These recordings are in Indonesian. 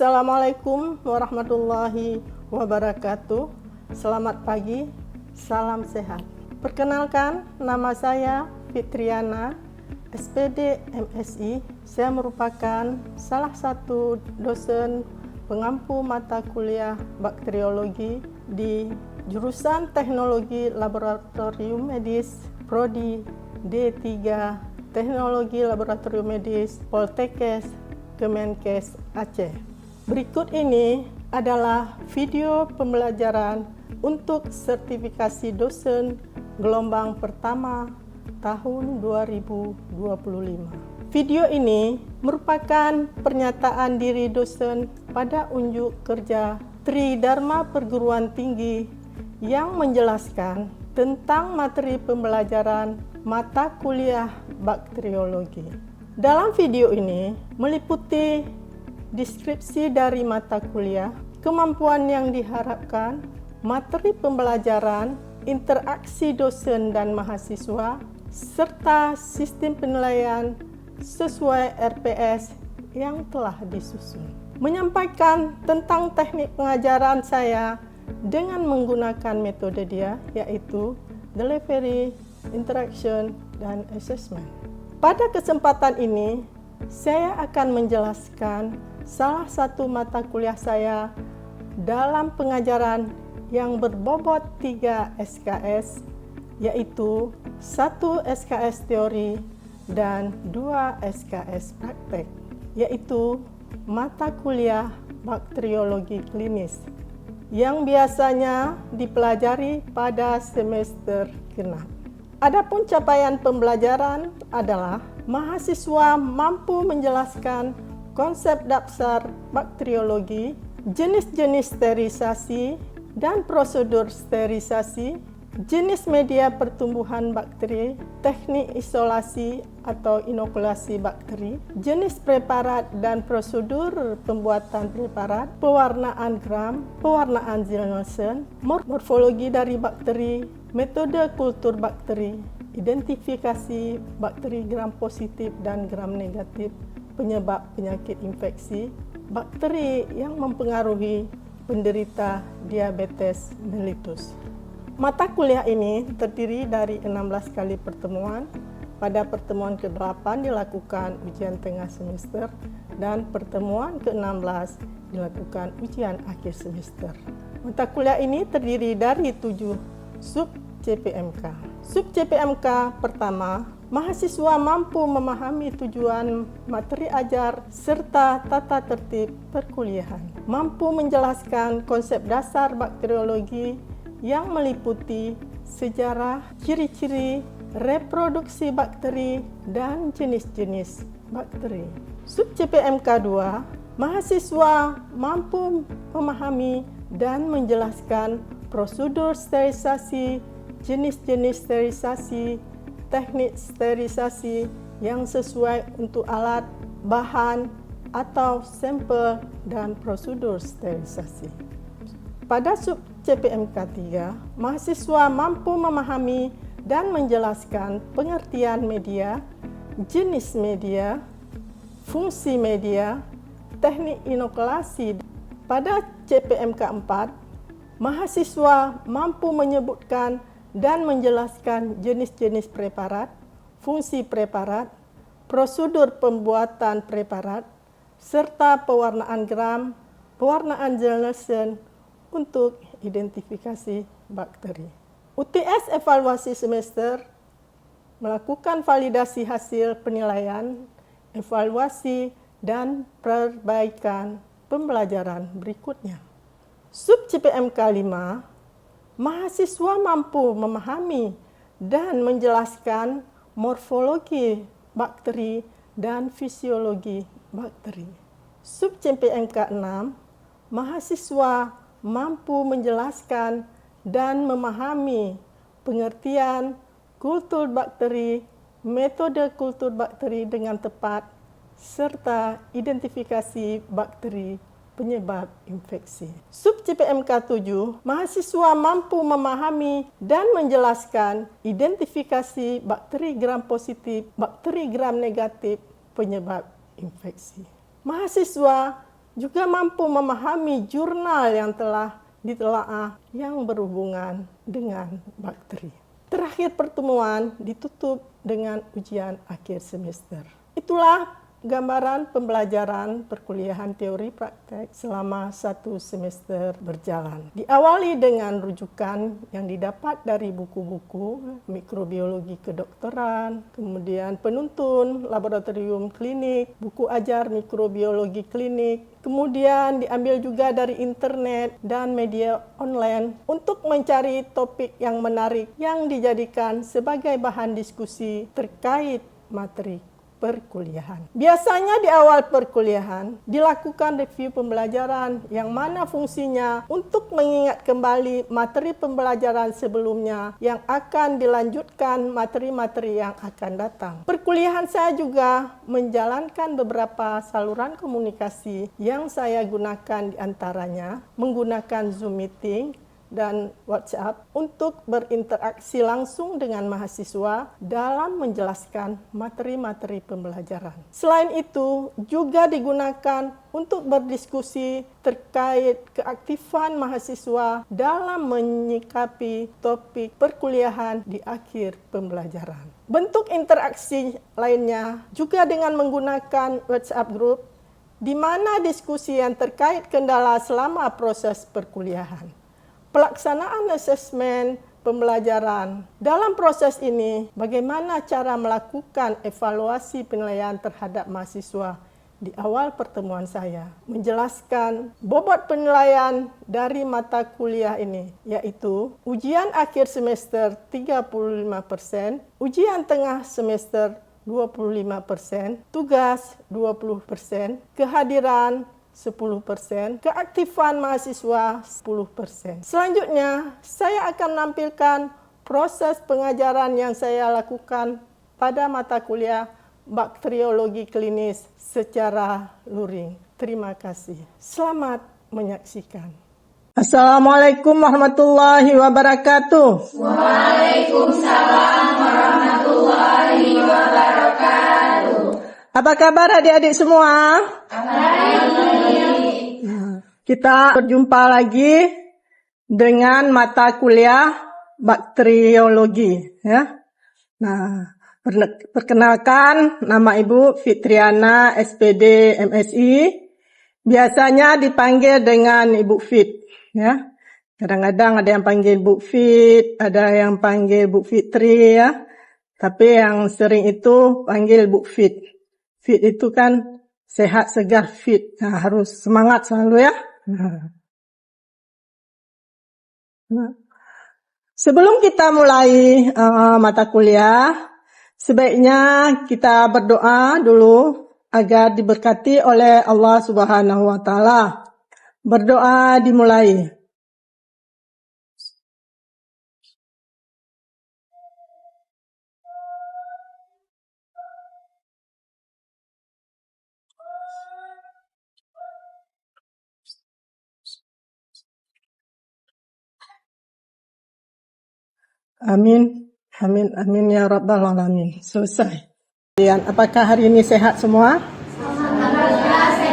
Assalamualaikum warahmatullahi wabarakatuh. Selamat pagi, salam sehat. Perkenalkan, nama saya Fitriana, SPD MSI. Saya merupakan salah satu dosen pengampu mata kuliah bakteriologi di jurusan Teknologi Laboratorium Medis Prodi D3 Teknologi Laboratorium Medis Poltekkes Kemenkes Aceh. Berikut ini adalah video pembelajaran untuk sertifikasi dosen gelombang pertama tahun 2025. Video ini merupakan pernyataan diri dosen pada unjuk kerja Tridharma Perguruan Tinggi yang menjelaskan tentang materi pembelajaran mata kuliah bakteriologi. Dalam video ini meliputi deskripsi dari mata kuliah, kemampuan yang diharapkan, materi pembelajaran, interaksi dosen dan mahasiswa, serta sistem penilaian sesuai RPS yang telah disusun. Menyampaikan tentang teknik pengajaran saya dengan menggunakan metode dia, yaitu delivery, interaction, dan assessment. Pada kesempatan ini, saya akan menjelaskan salah satu mata kuliah saya dalam pengajaran yang berbobot 3 SKS, yaitu 1 SKS teori dan 2 SKS praktek, yaitu mata kuliah bakteriologi klinis, yang biasanya dipelajari pada semester ke-6. Adapun capaian pembelajaran adalah mahasiswa mampu menjelaskan konsep dasar bakteriologi, jenis-jenis sterilisasi dan prosedur sterilisasi, jenis media pertumbuhan bakteri, teknik isolasi atau inokulasi bakteri, jenis preparat dan prosedur pembuatan preparat, pewarnaan gram, pewarnaan Zell-Nielsen, morfologi dari bakteri, metode kultur bakteri, identifikasi bakteri gram positif dan gram negatif, penyebab penyakit infeksi, bakteri yang mempengaruhi penderita diabetes mellitus. Mata kuliah ini terdiri dari 16 kali pertemuan. Pada pertemuan ke-8 dilakukan ujian tengah semester dan pertemuan ke-16 dilakukan ujian akhir semester. Mata kuliah ini terdiri dari 7 sub CPMK. Sub CPMK pertama, mahasiswa mampu memahami tujuan materi ajar serta tata tertib perkuliahan. Mampu menjelaskan konsep dasar bakteriologi yang meliputi sejarah, ciri-ciri, reproduksi bakteri, dan jenis-jenis bakteri. Sub CPMK 2, mahasiswa mampu memahami dan menjelaskan prosedur sterilisasi, jenis-jenis sterilisasi, teknik sterilisasi yang sesuai untuk alat, bahan, atau sampel dan prosedur sterilisasi. Pada sub CPMK 3, mahasiswa mampu memahami dan menjelaskan pengertian media, jenis media, fungsi media, teknik inokulasi. Pada CPMK 4, mahasiswa mampu menyebutkan dan menjelaskan jenis-jenis preparat, fungsi preparat, prosedur pembuatan preparat, serta pewarnaan gram, pewarnaan Zell-Nielsen untuk identifikasi bakteri. UTS evaluasi semester melakukan validasi hasil penilaian, evaluasi, dan perbaikan pembelajaran berikutnya. Sub CPMK 5, mahasiswa mampu memahami dan menjelaskan morfologi bakteri dan fisiologi bakteri. Sub CPMK 6, mahasiswa mampu menjelaskan dan memahami pengertian kultur bakteri, metode kultur bakteri dengan tepat, serta identifikasi bakteri penyebab infeksi. Sub CPMK 7, mahasiswa mampu memahami dan menjelaskan identifikasi bakteri gram positif, bakteri gram negatif penyebab infeksi. Mahasiswa juga mampu memahami jurnal yang telah ditelaah yang berhubungan dengan bakteri. Terakhir pertemuan ditutup dengan ujian akhir semester. Itulah gambaran pembelajaran perkuliahan teori praktek selama 1 semester berjalan. Diawali dengan rujukan yang didapat dari buku-buku mikrobiologi kedokteran, kemudian penuntun laboratorium klinik, buku ajar mikrobiologi klinik, kemudian diambil juga dari internet dan media online untuk mencari topik yang menarik yang dijadikan sebagai bahan diskusi terkait materi perkuliahan. Biasanya di awal perkuliahan dilakukan review pembelajaran yang mana fungsinya untuk mengingat kembali materi pembelajaran sebelumnya yang akan dilanjutkan materi-materi yang akan datang. Perkuliahan saya juga menjalankan beberapa saluran komunikasi yang saya gunakan diantaranya menggunakan Zoom meeting dan WhatsApp untuk berinteraksi langsung dengan mahasiswa dalam menjelaskan materi-materi pembelajaran. Selain itu, juga digunakan untuk berdiskusi terkait keaktifan mahasiswa dalam menyikapi topik perkuliahan di akhir pembelajaran. Bentuk interaksi lainnya juga dengan menggunakan WhatsApp group, di mana diskusi yang terkait kendala selama proses perkuliahan. Pelaksanaan asesmen pembelajaran. Dalam proses ini, bagaimana cara melakukan evaluasi penilaian terhadap mahasiswa? Di awal pertemuan saya menjelaskan bobot penilaian dari mata kuliah ini, yaitu ujian akhir semester 35%, ujian tengah semester 25%, tugas 20%, kehadiran 10%, keaktifan mahasiswa 10%. Selanjutnya, saya akan menampilkan proses pengajaran yang saya lakukan pada mata kuliah bakteriologi klinis secara luring. Terima kasih. Selamat menyaksikan. Assalamualaikum warahmatullahi wabarakatuh. Waalaikumsalam warahmatullahi wabarakatuh. Apa kabar adik-adik semua? Kita berjumpa lagi dengan mata kuliah bakteriologi, ya. Nah, perkenalkan, nama Ibu Fitriana, SPD MSI. Biasanya dipanggil dengan Ibu Fit, ya. Kadang-kadang ada yang panggil Bu Fit, ada yang panggil Bu Fitri, ya. Tapi yang sering itu panggil Bu Fit. Fit itu kan sehat, segar, fit. Nah, harus semangat selalu, ya. Sebelum kita mulai mata kuliah, sebaiknya kita berdoa dulu agar diberkati oleh Allah Subhanahu wa Ta'ala. Berdoa dimulai. Amin, amin, amin ya rabbal alamin. Selesai. Apakah hari ini sehat semua?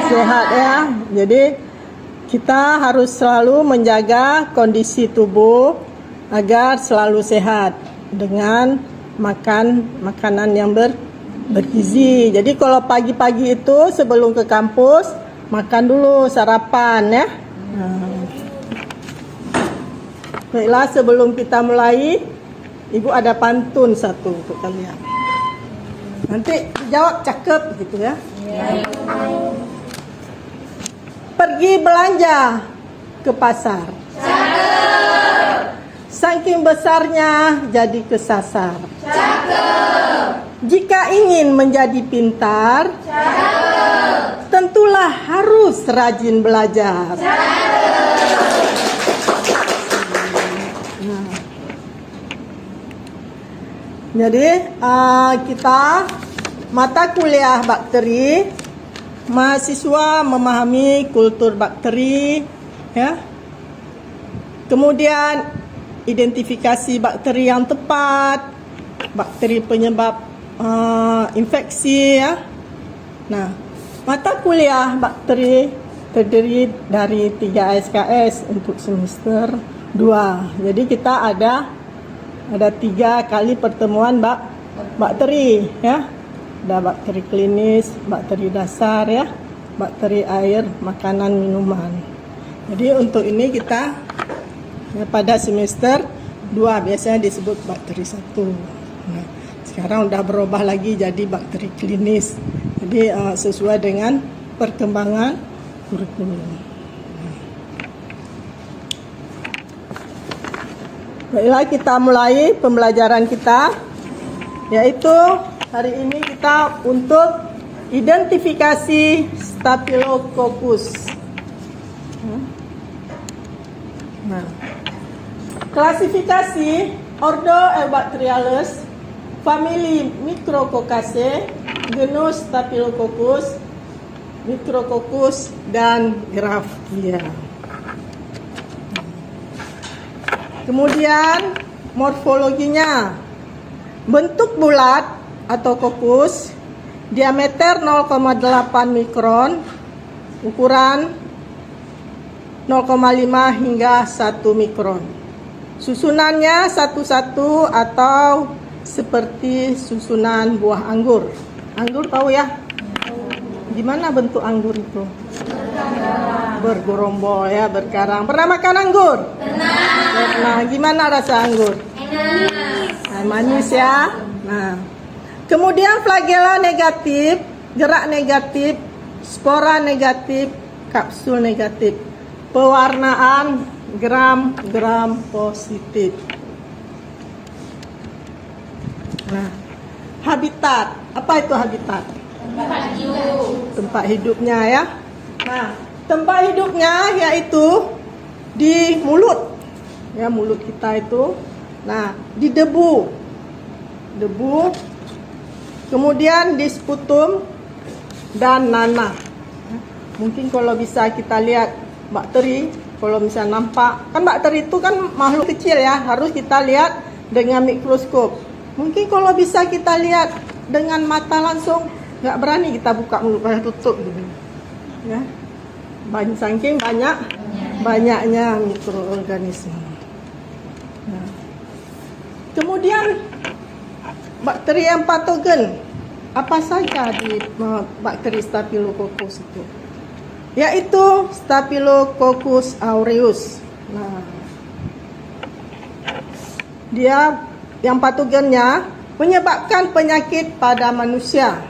Sehat, ya. Jadi kita harus selalu menjaga kondisi tubuh agar selalu sehat dengan makan makanan yang bergizi. Jadi kalau pagi-pagi itu sebelum ke kampus makan dulu sarapan, ya. Baiklah, sebelum kita mulai, Ibu ada pantun satu untuk kalian. Nanti jawab cakep gitu, ya. Pergi belanja ke pasar. Cakep. Saking besarnya jadi kesasar. Cakep. Jika ingin menjadi pintar, Cakep. tentulah harus rajin belajar. Cakep. Jadi kita mata kuliah bakteri, mahasiswa memahami kultur bakteri, ya. Kemudian identifikasi bakteri yang tepat, bakteri penyebab infeksi, ya. Nah, mata kuliah bakteri terdiri dari 3 SKS untuk semester 2. Jadi kita ada 3 kali pertemuan bakteri ya. Ada bakteri klinis, bakteri dasar ya, bakteri air, makanan, minuman. Jadi untuk ini kita ya, pada semester 2 biasanya disebut bakteri 1. Nah, sekarang udah berubah lagi jadi bakteri klinis. Jadi sesuai dengan perkembangan kurikulum. Baiklah, kita mulai pembelajaran kita, yaitu hari ini kita untuk identifikasi Staphylococcus. Nah, klasifikasi Ordo Eubacteriales, famili Micrococcaceae, genus Staphylococcus, Micrococcus, dan Grafia. Kemudian morfologinya, bentuk bulat atau kokus, diameter 0,8 mikron, ukuran 0,5 hingga 1 mikron. Susunannya satu-satu atau seperti susunan buah anggur. Anggur tahu ya? Gimana bentuk anggur itu? Bergerombol ya, berkarang. Pernah makan anggur? Pernah. Gimana rasa anggur? Nah, manis ya. Nah, kemudian flagela negatif, gerak negatif, spora negatif, kapsul negatif. Pewarnaan gram positif. Nah, habitat. Apa itu habitat? Tempat hidupnya ya. Nah, tempat hidupnya yaitu di mulut. Ya, mulut kita itu. Nah, di debu. Kemudian di sputum dan nanah. Mungkin kalau bisa kita lihat bakteri, kalau misalnya nampak, kan bakteri itu kan makhluk kecil ya, harus kita lihat dengan mikroskop. Mungkin kalau bisa kita lihat dengan mata langsung, nggak berani kita buka mulut, pada tutup gitu. Ya, saking banyaknya mikroorganisme. Nah, kemudian bakteri yang patogen, apa saja di bakteri Staphylococcus itu? Yaitu Staphylococcus aureus. Nah, dia yang patogennya menyebabkan penyakit pada manusia.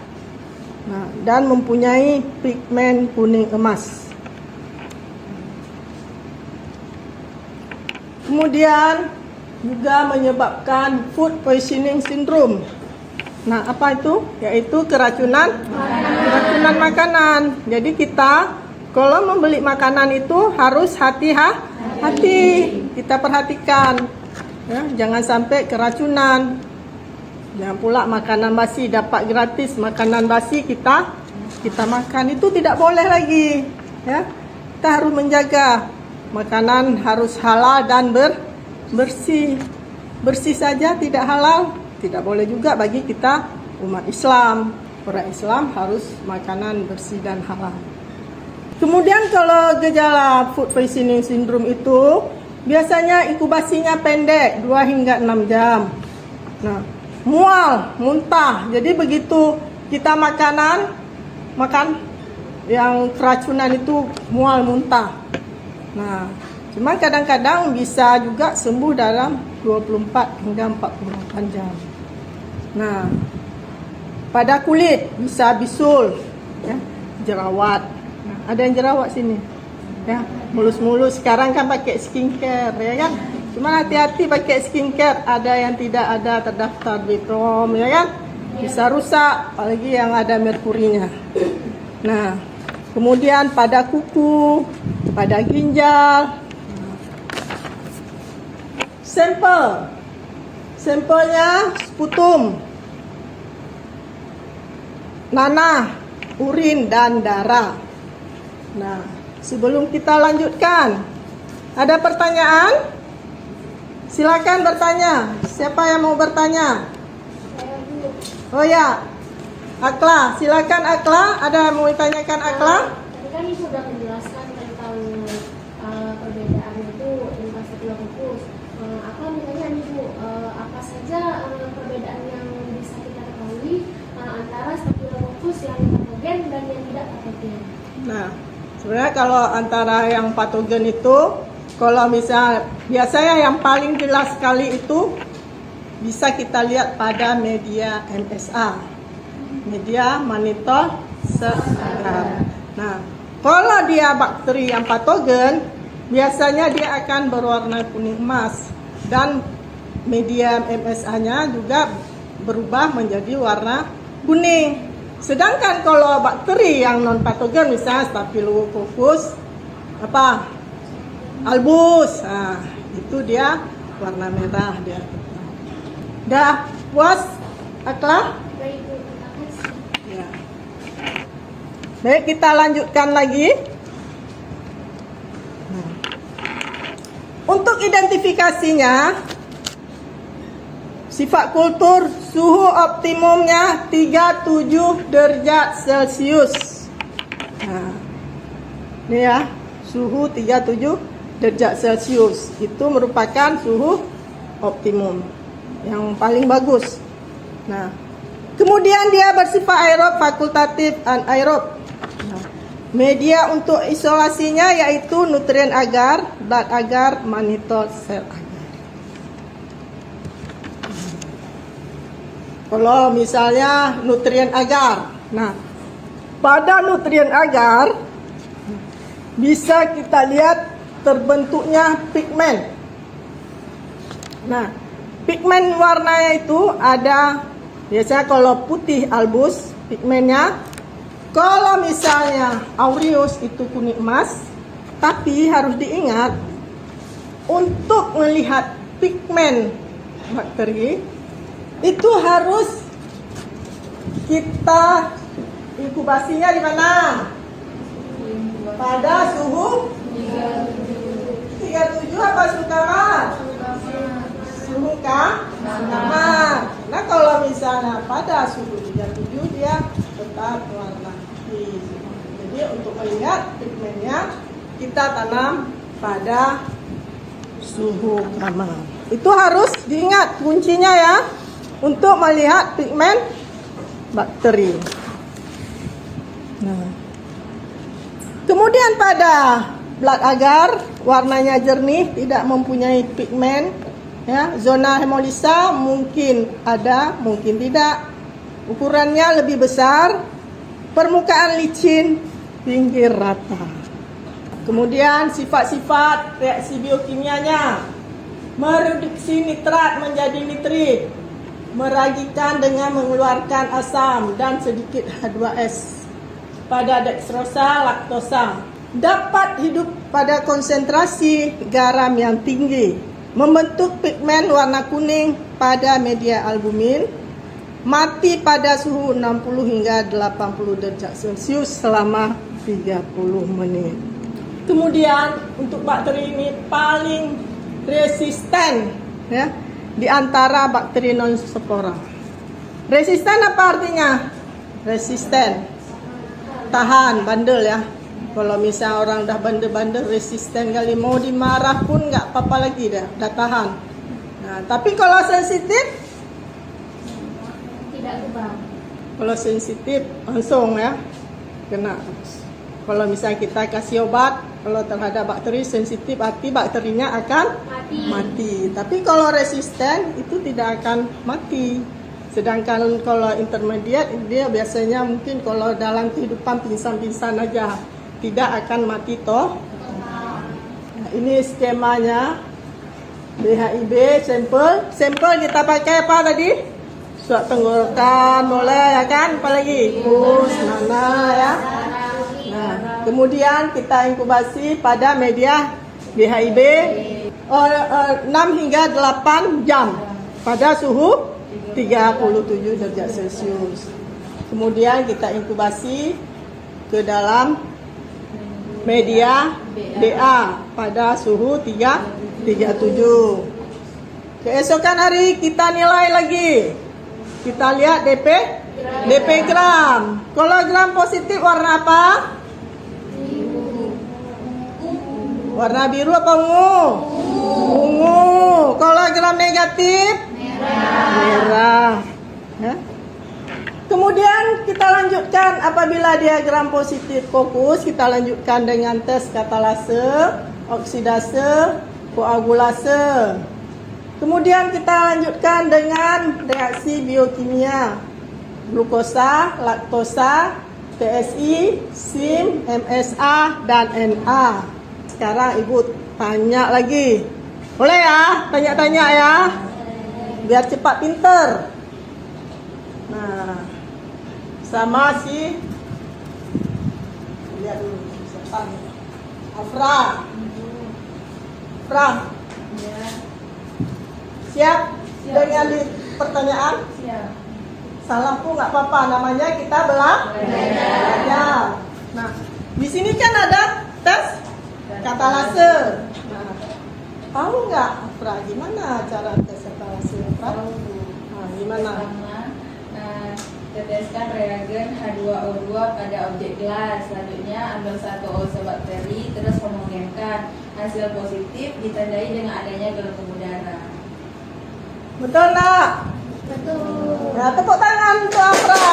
Nah, dan mempunyai pigmen kuning emas. Kemudian juga menyebabkan food poisoning syndrome. Nah, apa itu? Yaitu keracunan makanan. Jadi kita kalau membeli makanan itu harus hati-hati. Kita perhatikan ya, jangan sampai keracunan. Jangan pula makanan basi dapat gratis, makanan basi kita makan, itu tidak boleh lagi ya. Kita harus menjaga makanan, harus halal dan bersih saja tidak halal tidak boleh juga bagi kita umat Islam. Orang Islam harus makanan bersih dan halal. Kemudian kalau gejala food poisoning syndrome itu biasanya inkubasinya pendek, 2 hingga 6 jam. Nah, mual, muntah. Jadi begitu kita makan yang keracunan itu mual, muntah. Nah, cuma kadang-kadang bisa juga sembuh dalam 24 hingga 48 jam. Nah, pada kulit bisa bisul, ya, jerawat. Nah, ada yang jerawat sini, ya, mulus-mulus. Sekarang kan pakai skincare, ya kan? Cuma hati-hati pakai skincare, ada yang tidak ada terdaftar BPOM, ya kan? Bisa rusak, apalagi yang ada merkurinya. Nah, kemudian pada kuku, pada ginjal. Sampelnya sputum, nanah, urin, dan darah. Nah, sebelum kita lanjutkan, ada pertanyaan? Silakan bertanya. Siapa yang mau bertanya? Oh ya, Akla, silakan Akla. Ada yang mau ditanyakan Akla? Tadi kan Ibu sudah menjelaskan patogen dan yang tidak patogen. Nah, sebenarnya kalau antara yang patogen itu, kalau misal biasanya yang paling jelas sekali itu bisa kita lihat pada media MSA, media monitor seagar. Nah, kalau dia bakteri yang patogen, biasanya dia akan berwarna kuning emas dan media MSA-nya juga berubah menjadi warna kuning. Sedangkan kalau bakteri yang non patogen, misalnya Staphylococcus albus, nah, itu dia warna merah dia. Dah puas, Akla? Baik, terima kasih. Ya. Baik, kita lanjutkan lagi. Nah. Untuk identifikasinya, sifat kultur suhu optimumnya 37 derajat Celcius. Nah, ini ya, suhu 37 derajat Celcius. Itu merupakan suhu optimum yang paling bagus. Nah, kemudian dia bersifat aerob, fakultatif, anaerob. Nah, media untuk isolasinya yaitu nutrien agar, blood agar, mannitol sel agar. Kalau misalnya nutrien agar, nah pada nutrien agar bisa kita lihat terbentuknya pigmen. Nah, pigmen warnanya itu ada, biasanya kalau putih albus pigmennya. Kalau misalnya aureus itu kuning emas. Tapi harus diingat, untuk melihat pigmen bakteri itu harus kita inkubasinya di mana? Pada suhu 37 apa suhu kamar? Suhu kamar. Nah, kalau misalnya pada suhu 37 dia tetap warna pink. Jadi untuk melihat pigmennya kita tanam pada suhu kamar. Itu harus diingat kuncinya ya, untuk melihat pigmen bakteri. Nah, kemudian pada blood agar warnanya jernih, tidak mempunyai pigmen. Ya, zona hemolisa mungkin ada, mungkin tidak. Ukurannya lebih besar, permukaan licin, pinggir rata. Kemudian sifat-sifat reaksi biokimianya, mereduksi nitrat menjadi nitrit, meragikan dengan mengeluarkan asam dan sedikit H2S pada dextrosa, laktosa. Dapat hidup pada konsentrasi garam yang tinggi, membentuk pigmen warna kuning pada media albumin, mati pada suhu 60 hingga 80 derajat Celcius selama 30 menit. Kemudian untuk bakteri ini paling resisten ya, di antara bakteri non-spora. Resisten apa artinya? Resisten, tahan, bandel ya. Kalau misal orang dah bandel-bandel, resisten kali, mau dimarah pun nggak apa-apa lagi dah tahan. Nah, tapi kalau sensitif, Tidak kebal. kalau sensitif langsung ya kena. Kalau misal kita kasih obat, kalau terhadap bakteri sensitif, arti bakterinya akan mati. Tapi kalau resisten itu tidak akan mati. Sedangkan kalau intermediate dia biasanya mungkin kalau dalam kehidupan pingsan-pingsan aja, tidak akan mati toh. Nah, ini skemanya BHIB sampel. Sampel kita pakai apa tadi? Suap tenggorokan boleh ya kan? Apalagi kus, nana ya. Nah, kemudian kita inkubasi pada media BHIB 6 hingga 8 jam pada suhu 37 derajat Celcius. Kemudian kita inkubasi ke dalam media BA pada suhu 37. Keesokan hari kita nilai lagi. Kita lihat DP gram. Kalau gram positif warna apa? Warna biru apa ungu? Ungu. Kalau gram negatif? Merah. Ya. Kemudian Kemudian kita lanjutkan apabila diagram positif fokus, kita lanjutkan dengan tes katalase, oksidase, koagulase. Kemudian kita lanjutkan dengan reaksi biokimia, glukosa, laktosa, TSI, SIM, MSA, dan Na. Sekarang Ibu tanya lagi. Boleh ya? Tanya-tanya ya. Biar cepat pinter. Nah, sama si lihat dulu siapa nih? Afra. Afra. Siap? Dengan pertanyaan? Siap. Salah pun nggak apa-apa, namanya kita belajar. Nah, di sini kan ada tes katalase. Nah, tahu nggak, Afra, gimana cara tes katalase, Afra? Nah, gimana? Pertama, teteskan reagen H2O2 pada objek gelas. Selanjutnya ambil 1 ozo bakteri, terus homogenkan. Hasil positif ditandai dengan adanya gelembung udara. Betul nggak? Betul. Nah, tepuk tangan untuk Afra.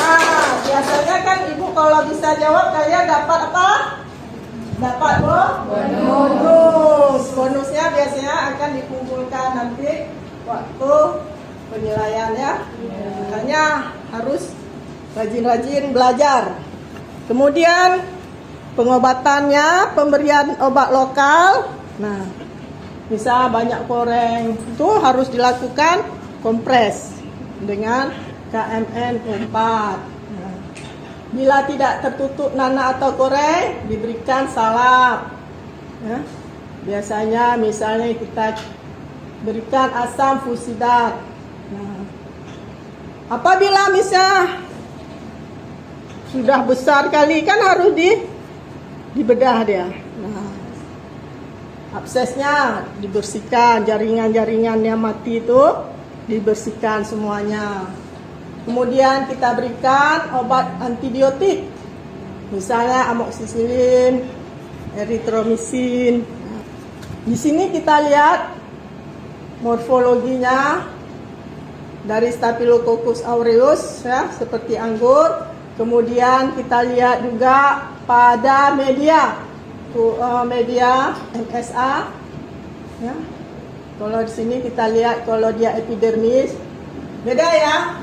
Nah, biasanya kan Ibu kalau bisa jawab kalian dapat apa? Dapat bonus. Bonusnya biasanya akan dikumpulkan nanti waktu penilaian ya. Makanya harus rajin-rajin belajar. Kemudian pengobatannya, pemberian obat lokal. Nah, bisa banyak koreng itu harus dilakukan kompres dengan KMN4. Nah, bila tidak tertutup nanah atau koreng, diberikan salap. Ya. Biasanya misalnya kita berikan asam fusidat. Nah, apabila misalnya sudah besar kali kan harus dibedah dia. Nah, absesnya dibersihkan, jaringan-jaringan yang mati itu dibersihkan semuanya. Kemudian kita berikan obat antibiotik, misalnya amoksisilin, eritromisin. Di sini kita lihat morfologinya dari Staphylococcus aureus ya, seperti anggur. Kemudian kita lihat juga pada media MSA ya. Kalau di sini kita lihat kalau dia epidermis beda ya.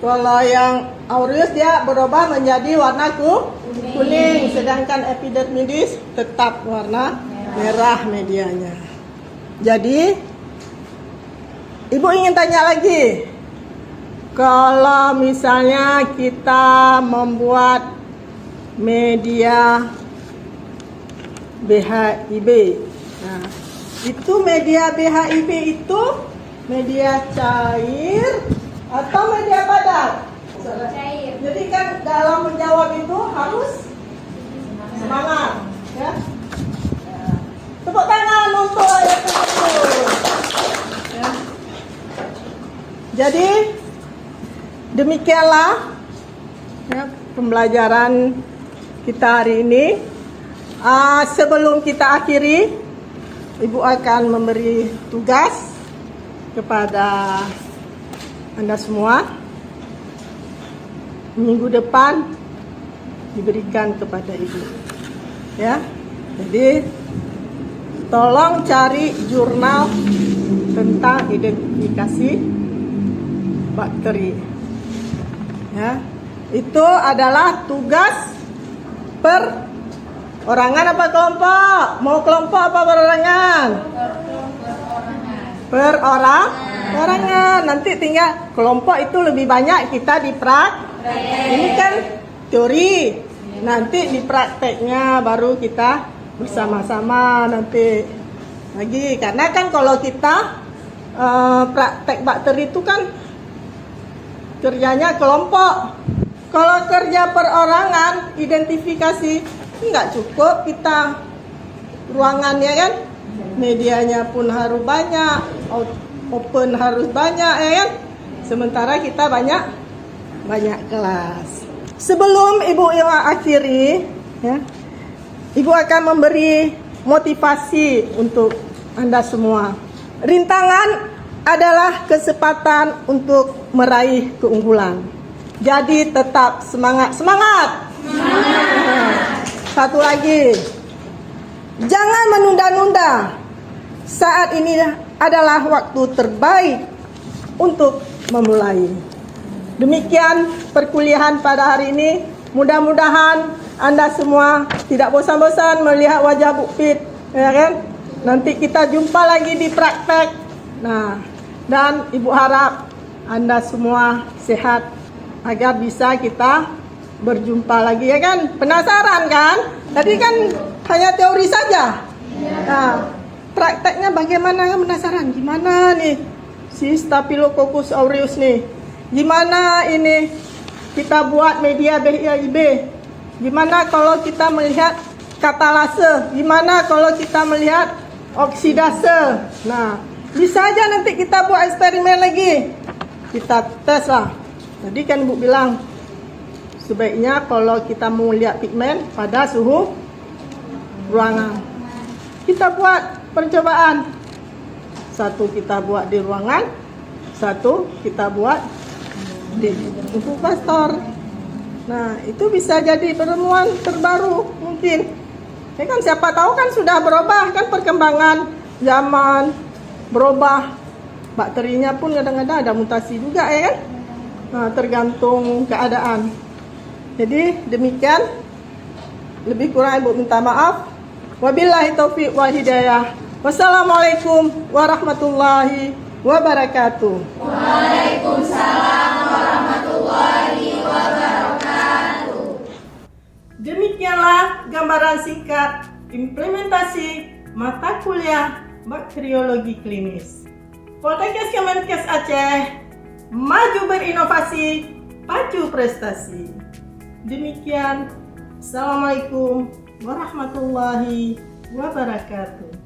Kalau yang aureus dia berubah menjadi warna kuning, sedangkan epidermidis tetap warna merah medianya. Jadi Ibu ingin tanya lagi, kalau misalnya kita membuat media BHIB, nah, itu media BHIB itu media cair atau media padat? Cair. Jadi kan dalam menjawab itu harus semangat, ya. Tepuk tangan untuk ayat tersebut. Ya. Jadi demikianlah ya, pembelajaran kita hari ini. Sebelum kita akhiri, Ibu akan memberi tugas kepada Anda semua. Minggu depan diberikan kepada Ibu. Ya. Jadi tolong cari jurnal tentang identifikasi bakteri. Ya. Itu adalah tugas perorangan apa kelompok? Mau kelompok apa perorangan? Perorangan. Nanti tinggal kelompok itu lebih banyak kita ini kan teori. Nanti di prakteknya baru kita bersama-sama nanti lagi. Karena kan kalau kita praktek bakteri itu kan kerjanya kelompok. Kalau kerja perorangan, identifikasi nggak cukup kita ruangannya kan, medianya pun harus banyak, open harus banyak ya kan. Sementara kita banyak kelas. Sebelum Ibu yang akhiri, ya, Ibu akan memberi motivasi untuk Anda semua. Rintangan adalah kesempatan untuk meraih keunggulan. Jadi tetap semangat. Satu lagi, jangan menunda-nunda. Saat ini adalah waktu terbaik untuk memulai. Demikian perkuliahan pada hari ini. Mudah-mudahan Anda semua tidak bosan-bosan melihat wajah Bu Fit, ya kan? Nanti kita jumpa lagi di praktek. Nah, dan Ibu harap Anda semua sehat agar bisa kita berjumpa lagi, ya kan? Penasaran kan? Tadi kan hanya teori saja. Nah, prakteknya bagaimana, kan penasaran? Gimana nih si Staphylococcus aureus nih? Gimana ini kita buat media BIB? Gimana kalau kita melihat katalase? Gimana kalau kita melihat oksidase? Nah, bisa aja nanti kita buat eksperimen lagi. Kita tes lah. Tadi kan Ibu bilang sebaiknya kalau kita mau lihat pigmen pada suhu ruangan. Kita buat percobaan. Satu kita buat di ruangan, satu kita buat di inkubator. Nah, itu bisa jadi penemuan terbaru mungkin. Ya kan, siapa tahu kan sudah berubah kan, perkembangan zaman berubah. Bakterinya pun kadang-kadang ada mutasi juga, ya kan? Nah, tergantung keadaan. Jadi demikian, lebih kurang Ibu minta maaf. Wabillahi taufiq wal hidayah. Wassalamualaikum warahmatullahi wabarakatuh. Waalaikumsalam warahmatullahi wabarakatuh. Demikianlah gambaran singkat implementasi mata kuliah bakteriologi klinis. Poltekkes Kemenkes Aceh, maju berinovasi, pacu prestasi. Demikian, Assalamualaikum warahmatullahi wabarakatuh.